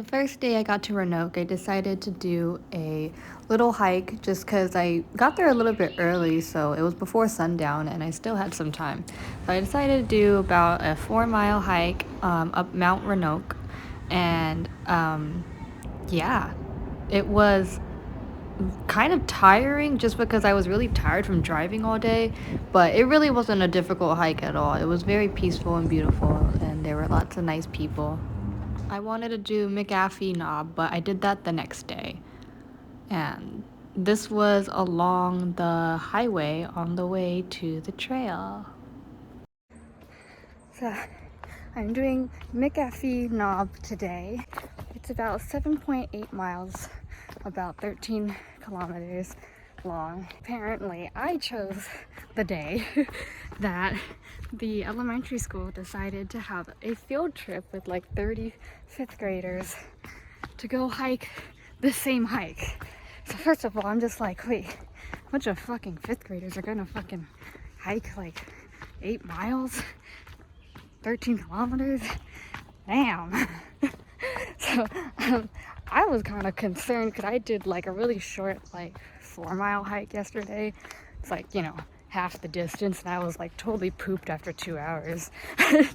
The first day I got to Roanoke, I decided to do a little hike just because I got there a little bit early, so it was before sundown and I still had some time. So I decided to do about a 4 mile hike up Mount Roanoke, and yeah, it was kind of tiring just because I was really tired from driving all day, but it really wasn't a difficult hike at all. It was very peaceful and beautiful, and there were lots of nice people. I wanted to do McAfee Knob, but I did that the next day. And this was along the highway on the way to the trail. So I'm doing McAfee Knob today. It's about 7.8 miles, about 13 kilometers long. Apparently, I chose the day that the elementary school decided to have a field trip with like 30 fifth graders to go hike the same hike. So first of all, I'm just like, wait, a bunch of fucking fifth graders are gonna fucking hike like 8 miles, 13 kilometers? Damn. So I was kind of concerned because I did like a really short, like 4 mile hike yesterday. It's like, half the distance, and I was like totally pooped after 2 hours. I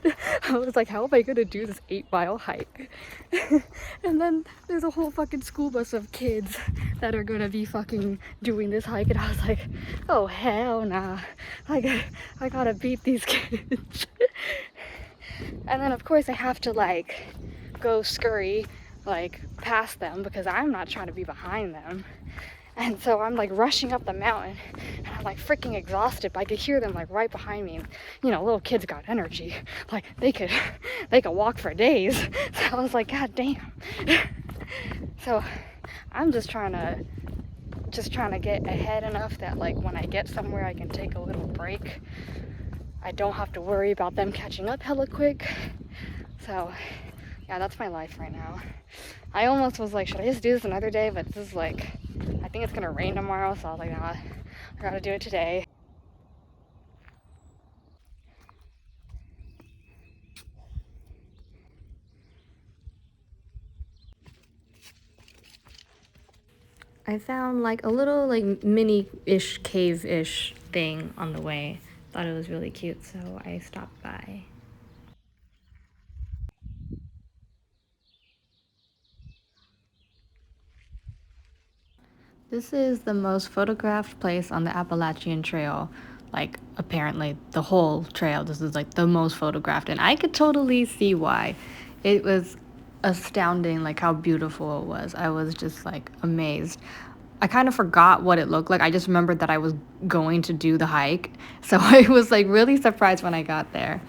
was like, how am I gonna do this 8 mile hike? And then there's a whole fucking school bus of kids that are gonna be fucking doing this hike, and I was like, oh hell nah, I gotta beat these kids. And then of course I have to like go scurry like past them because I'm not trying to be behind them. And so I'm like rushing up the mountain and I'm like freaking exhausted, but I could hear them like right behind me. Little kids got energy. Like they could walk for days. So I was like, God damn. So I'm just trying to get ahead enough that like when I get somewhere I can take a little break. I don't have to worry about them catching up hella quick. So yeah, that's my life right now. I almost was like, should I just do this another day? But this is like, I think it's gonna rain tomorrow, so I was like, nah, I gotta do it today. I found like a little like mini-ish cave-ish thing on the way. Thought it was really cute, so I stopped by. This is the most photographed place on the Appalachian Trail. Like, apparently, the whole trail, this is like the most photographed, and I could totally see why. It was astounding, like, how beautiful it was. I was just like amazed. I kind of forgot what it looked like. I just remembered that I was going to do the hike. So I was like really surprised when I got there.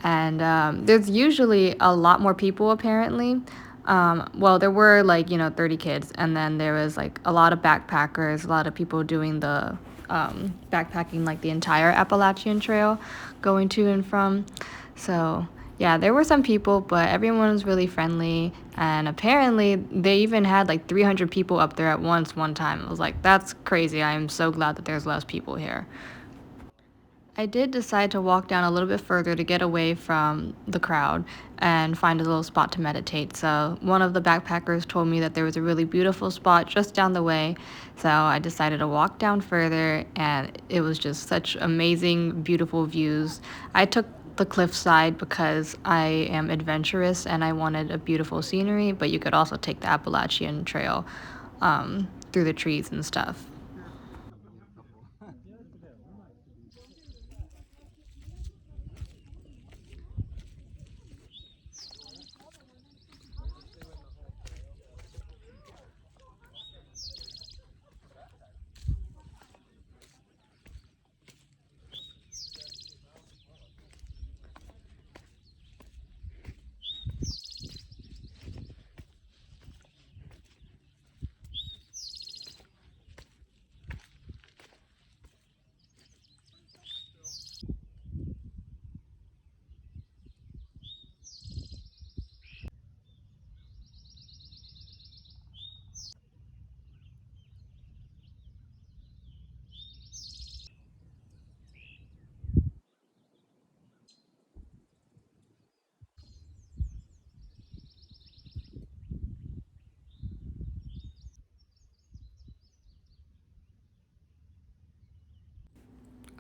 And there's usually a lot more people apparently. Well, there were like, 30 kids, and then there was like a lot of backpackers, a lot of people doing the backpacking like the entire Appalachian Trail, going to and from. So yeah, there were some people, but everyone was really friendly. And apparently, they even had like 300 people up there at once one time. I was like, that's crazy. I am so glad that there's less people here. I did decide to walk down a little bit further to get away from the crowd and find a little spot to meditate. So, one of the backpackers told me that there was a really beautiful spot just down the way. So, I decided to walk down further, and it was just such amazing, beautiful views. I took the cliffside because I am adventurous and I wanted a beautiful scenery, but you could also take the Appalachian Trail through the trees and stuff.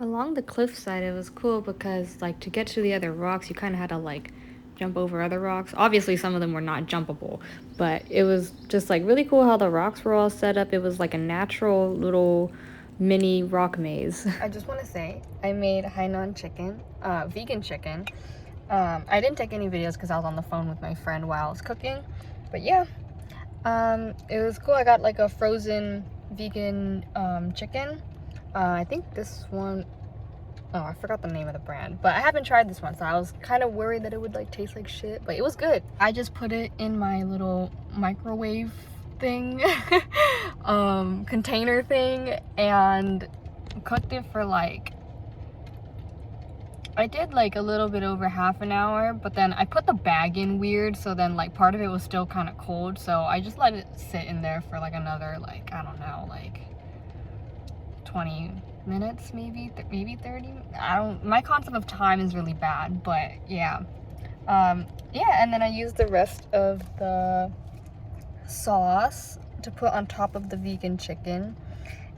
Along the cliffside, it was cool because, like, to get to the other rocks, you kind of had to, like, jump over other rocks. Obviously, some of them were not jumpable, but it was just, like, really cool how the rocks were all set up. It was like a natural little mini rock maze. I just want to say, I made Hainan chicken, vegan chicken. I didn't take any videos because I was on the phone with my friend while I was cooking, but yeah, it was cool. I got, like, a frozen vegan chicken. I think this one, oh, I forgot the name of the brand, but I haven't tried this one, so I was kind of worried that it would, like, taste like shit, but it was good. I just put it in my little microwave thing, container thing, and cooked it for, like, I did, like, a little bit over half an hour, but then I put the bag in weird, so then, like, part of it was still kind of cold, so I just let it sit in there for, like, another, like, I don't know, like, 20 minutes, maybe 30. My concept of time is really bad, but yeah. Yeah, and then I used the rest of the sauce to put on top of the vegan chicken,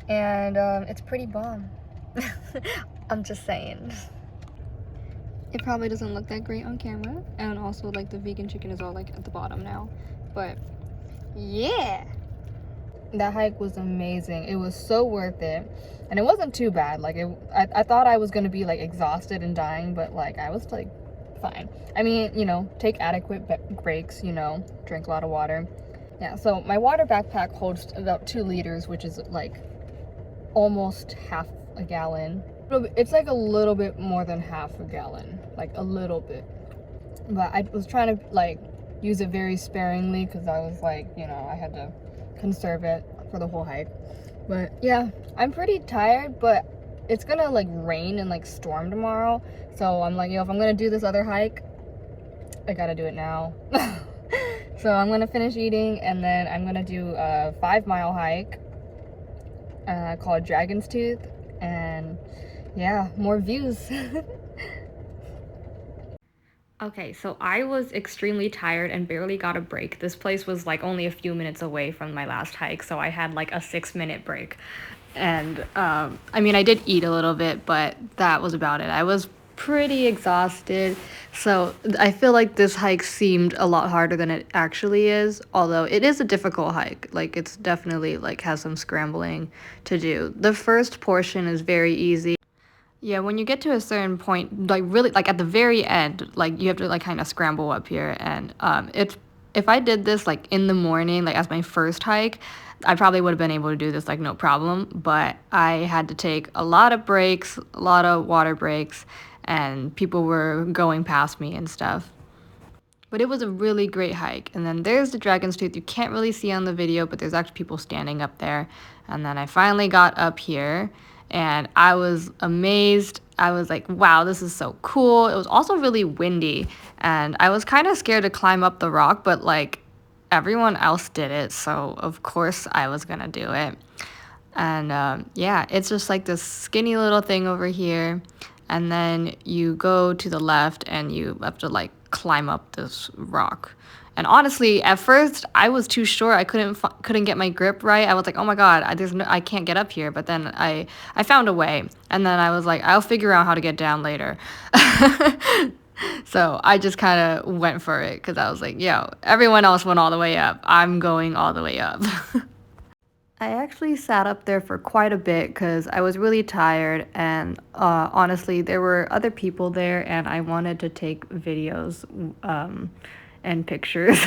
and it's pretty bomb. I'm just saying. It probably doesn't look that great on camera, and also, like, the vegan chicken is all, like, at the bottom now, but yeah. That hike was amazing. It was so worth it, and it wasn't too bad. Like, I thought I was gonna be, like, exhausted and dying, but, like, I was, like, fine. I mean, you know, take adequate breaks, you know, drink a lot of water. Yeah, so my water backpack holds about 2 liters, which is, like, almost half a gallon. It's, like, a little bit more than half a gallon, like, a little bit. But I was trying to, like, use it very sparingly because I was, like, you know, I had to conserve it for the whole hike. But yeah, I'm pretty tired, but it's gonna, like, rain and, like, storm tomorrow, so I'm like, yo, if I'm gonna do this other hike, I gotta do it now. So I'm gonna finish eating, and then I'm gonna do a 5-mile hike called Dragon's Tooth, and yeah, more views. Okay, so I was extremely tired and barely got a break. This place was, like, only a few minutes away from my last hike, so I had, like, a 6-minute break. And, I mean, I did eat a little bit, but that was about it. I was pretty exhausted, so I feel like this hike seemed a lot harder than it actually is, although it is a difficult hike. Like, it's definitely, like, has some scrambling to do. The first portion is very easy. Yeah, when you get to a certain point, like, really, like, at the very end, like, you have to, like, kind of scramble up here, and if I did this, like, in the morning, like, as my first hike, I probably would have been able to do this, like, no problem, but I had to take a lot of breaks, a lot of water breaks, and people were going past me and stuff. But it was a really great hike. And then there's the Dragon's Tooth. You can't really see on the video, but there's actually people standing up there. And then I finally got up here, and I was amazed. I was like, wow, this is so cool. It was also really windy, and I was kind of scared to climb up the rock, but, like, everyone else did it, so of course I was gonna do it. And yeah, it's just like this skinny little thing over here, and then you go to the left and you have to, like, climb up this rock. And honestly, at first I was too short. I couldn't get my grip right. I was like, oh my god, I can't get up here. But then I found a way, and then I was like, I'll figure out how to get down later. So I just kind of went for it because I was like, yo, everyone else went all the way up, I'm going all the way up. I actually sat up there for quite a bit because I was really tired, and honestly, there were other people there, and I wanted to take videos and pictures.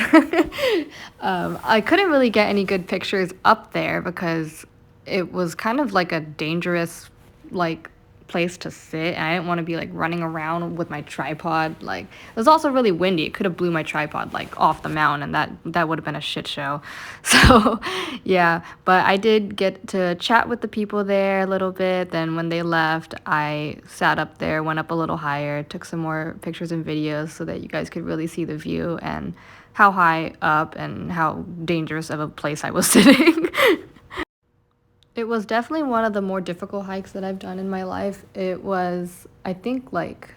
I couldn't really get any good pictures up there because it was kind of like a dangerous, like, place to sit, and I didn't want to be, like, running around with my tripod. Like, it was also really windy. It could have blew my tripod, like, off the mountain, and that would have been a shit show. So yeah, but I did get to chat with the people there a little bit. Then when they left, I sat up there, went up a little higher, took some more pictures and videos so that you guys could really see the view and how high up and how dangerous of a place I was sitting. It was definitely one of the more difficult hikes that I've done in my life. It was, I think, like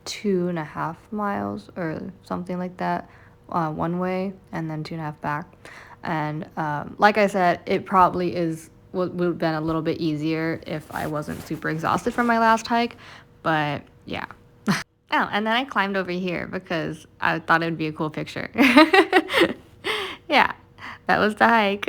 2.5 miles or something like that, one way, and then 2.5 back. And like I said, it probably is would have been a little bit easier if I wasn't super exhausted from my last hike, but yeah. Oh, and then I climbed over here because I thought it would be a cool picture. Yeah, that was the hike.